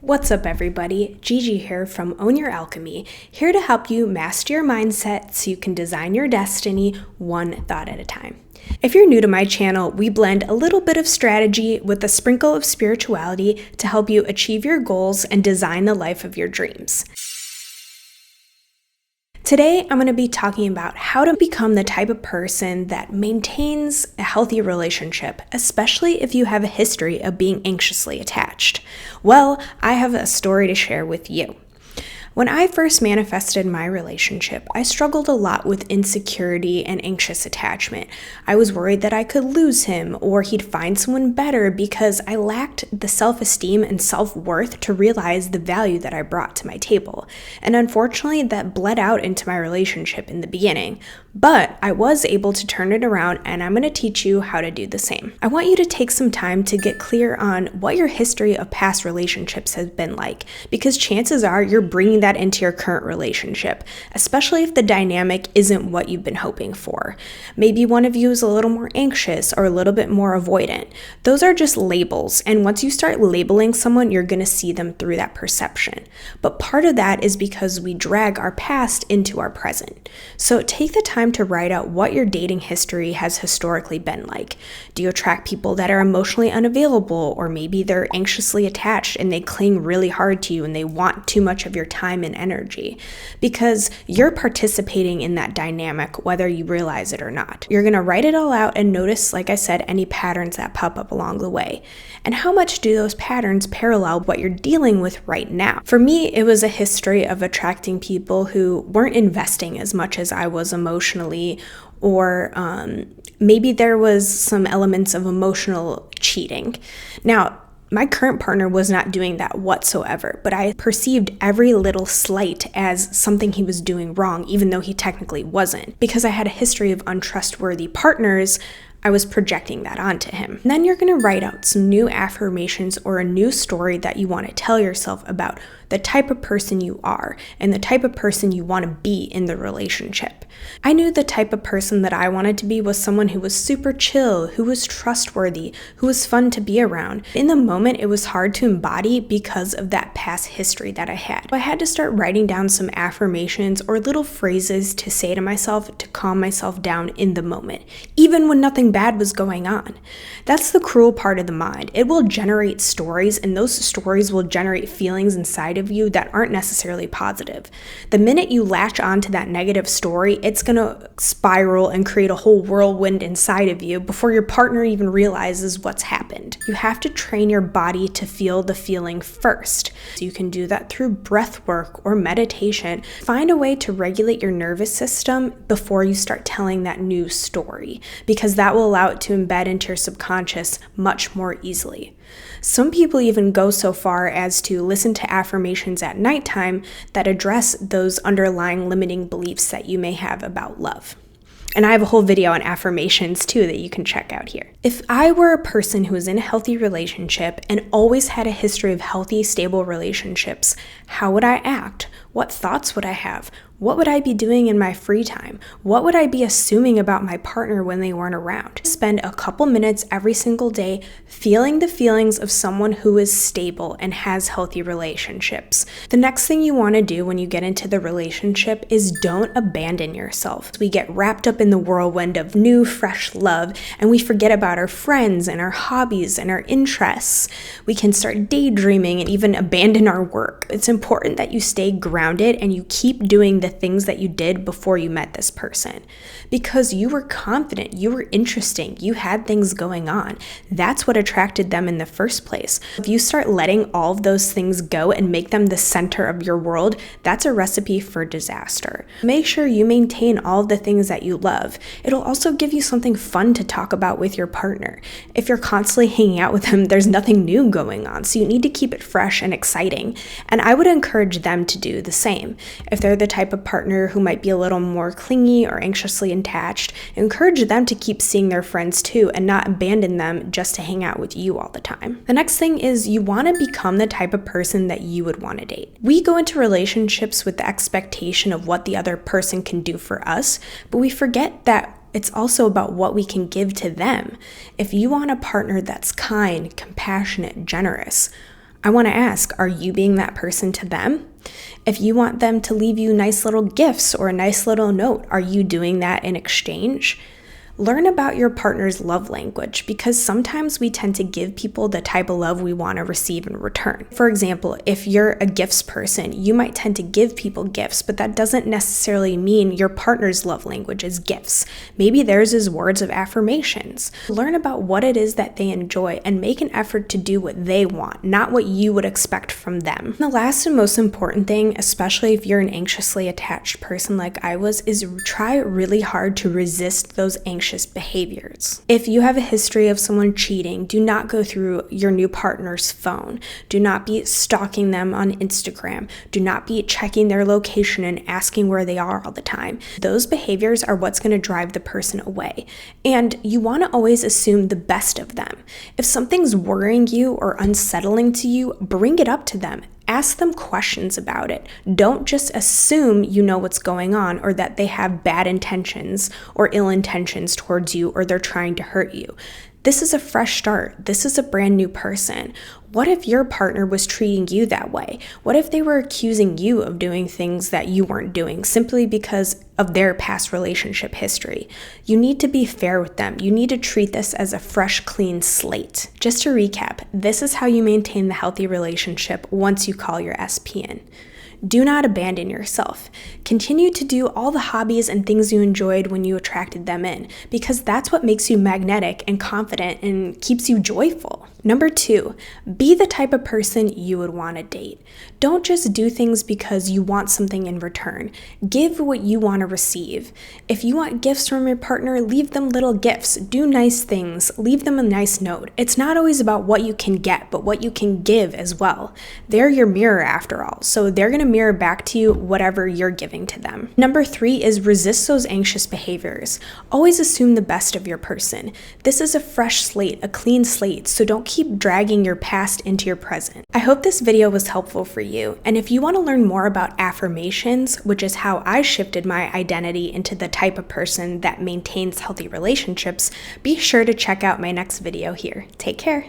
What's up, everybody? Gigi here from Own Your Alchemy, here to help you master your mindset so you can design your destiny one thought at a time. If you're new to my channel, we blend a little bit of strategy with a sprinkle of spirituality to help you achieve your goals and design the life of your dreams. Today, I'm going to be talking about how to become the type of person that maintains a healthy relationship, especially if you have a history of being anxiously attached. Well, I have a story to share with you. When I first manifested my relationship, I struggled a lot with insecurity and anxious attachment. I was worried that I could lose him or he'd find someone better because I lacked the self-esteem and self-worth to realize the value that I brought to my table. And unfortunately, that bled out into my relationship in the beginning. But I was able to turn it around, and I'm going to teach you how to do the same. I want you to take some time to get clear on what your history of past relationships has been like, because chances are you're bringing that into your current relationship, especially if the dynamic isn't what you've been hoping for. Maybe one of you is a little more anxious or a little bit more avoidant. Those are just labels, and once you start labeling someone, you're going to see them through that perception. But part of that is because we drag our past into our present. So take the time to write out what your dating history has historically been like. Do you attract people that are emotionally unavailable, or maybe they're anxiously attached and they cling really hard to you and they want too much of your time and energy? Because you're participating in that dynamic whether you realize it or not. You're going to write it all out and notice, like I said, any patterns that pop up along the way. And how much do those patterns parallel what you're dealing with right now? For me, it was a history of attracting people who weren't investing as much as I was emotionally, or maybe there was some elements of emotional cheating. Now, my current partner was not doing that whatsoever, but I perceived every little slight as something he was doing wrong, even though he technically wasn't. Because I had a history of untrustworthy partners, I was projecting that onto him. And then you're going to write out some new affirmations or a new story that you want to tell yourself about the type of person you are and the type of person you want to be in the relationship. I knew the type of person that I wanted to be was someone who was super chill, who was trustworthy, who was fun to be around. In the moment, it was hard to embody because of that past history that I had. I had to start writing down some affirmations or little phrases to say to myself to calm myself down in the moment, even when nothing bad was going on. That's the cruel part of the mind. It will generate stories, and those stories will generate feelings inside of you that aren't necessarily positive. The minute you latch onto that negative story, it's going to spiral and create a whole whirlwind inside of you before your partner even realizes what's happened. You have to train your body to feel the feeling first. So you can do that through breath work or meditation. Find a way to regulate your nervous system before you start telling that new story, because that will allow it to embed into your subconscious much more easily. Some people even go so far as to listen to affirmations at nighttime that address those underlying limiting beliefs that you may have about love. And I have a whole video on affirmations too that you can check out here. If I were a person who was in a healthy relationship and always had a history of healthy, stable relationships, how would I act? What thoughts would I have? What would I be doing in my free time? What would I be assuming about my partner when they weren't around? Spend a couple minutes every single day feeling the feelings of someone who is stable and has healthy relationships. The next thing you want to do when you get into the relationship is don't abandon yourself. We get wrapped up in the whirlwind of new, fresh love, and we forget about our friends and our hobbies and our interests. We can start daydreaming and even abandon our work. It's important that you stay grounded and you keep doing the things that you did before you met this person, because you were confident, you were interesting, you had things going on. That's what attracted them in the first place. If you start letting all of those things go and make them the center of your world, that's a recipe for disaster. Make sure you maintain all of the things that you love. It'll also give you something fun to talk about with your partner. If you're constantly hanging out with them, there's nothing new going on, so you need to keep it fresh and exciting. And I would encourage them to do the same. If they're the type of partner who might be a little more clingy or anxiously attached, encourage them to keep seeing their friends too and not abandon them just to hang out with you all the time. The next thing is you want to become the type of person that you would want to date. We go into relationships with the expectation of what the other person can do for us, but we forget that it's also about what we can give to them. If you want a partner that's kind, compassionate, generous, I want to ask, are you being that person to them? If you want them to leave you nice little gifts or a nice little note, are you doing that in exchange? Learn about your partner's love language, because sometimes we tend to give people the type of love we want to receive in return. For example, if you're a gifts person, you might tend to give people gifts, but that doesn't necessarily mean your partner's love language is gifts. Maybe theirs is words of affirmations. Learn about what it is that they enjoy and make an effort to do what they want, not what you would expect from them. The last and most important thing, especially if you're an anxiously attached person like I was, is try really hard to resist those anxious behaviors. If you have a history of someone cheating, do not go through your new partner's phone. Do not be stalking them on Instagram. Do not be checking their location and asking where they are all the time. Those behaviors are what's going to drive the person away. And you want to always assume the best of them. If something's worrying you or unsettling to you, bring it up to them. Ask them questions about it. Don't just assume you know what's going on or that they have bad intentions or ill intentions towards you or they're trying to hurt you. This is a fresh start. This is a brand new person. What if your partner was treating you that way? What if they were accusing you of doing things that you weren't doing simply because of their past relationship history? You need to be fair with them. You need to treat this as a fresh, clean slate. Just to recap, this is how you maintain the healthy relationship once you call your SP in. Do not abandon yourself. Continue to do all the hobbies and things you enjoyed when you attracted them in, because that's what makes you magnetic and confident and keeps you joyful. Number 2, be the type of person you would want to date. Don't just do things because you want something in return. Give what you want to receive. If you want gifts from your partner, leave them little gifts. Do nice things. Leave them a nice note. It's not always about what you can get, but what you can give as well. They're your mirror after all, so they're going to mirror back to you whatever you're giving to them. Number 3 is resist those anxious behaviors. Always assume the best of your person. This is a fresh slate, a clean slate, so don't keep dragging your past into your present. I hope this video was helpful for you, and if you want to learn more about affirmations, which is how I shifted my identity into the type of person that maintains healthy relationships, be sure to check out my next video here. Take care.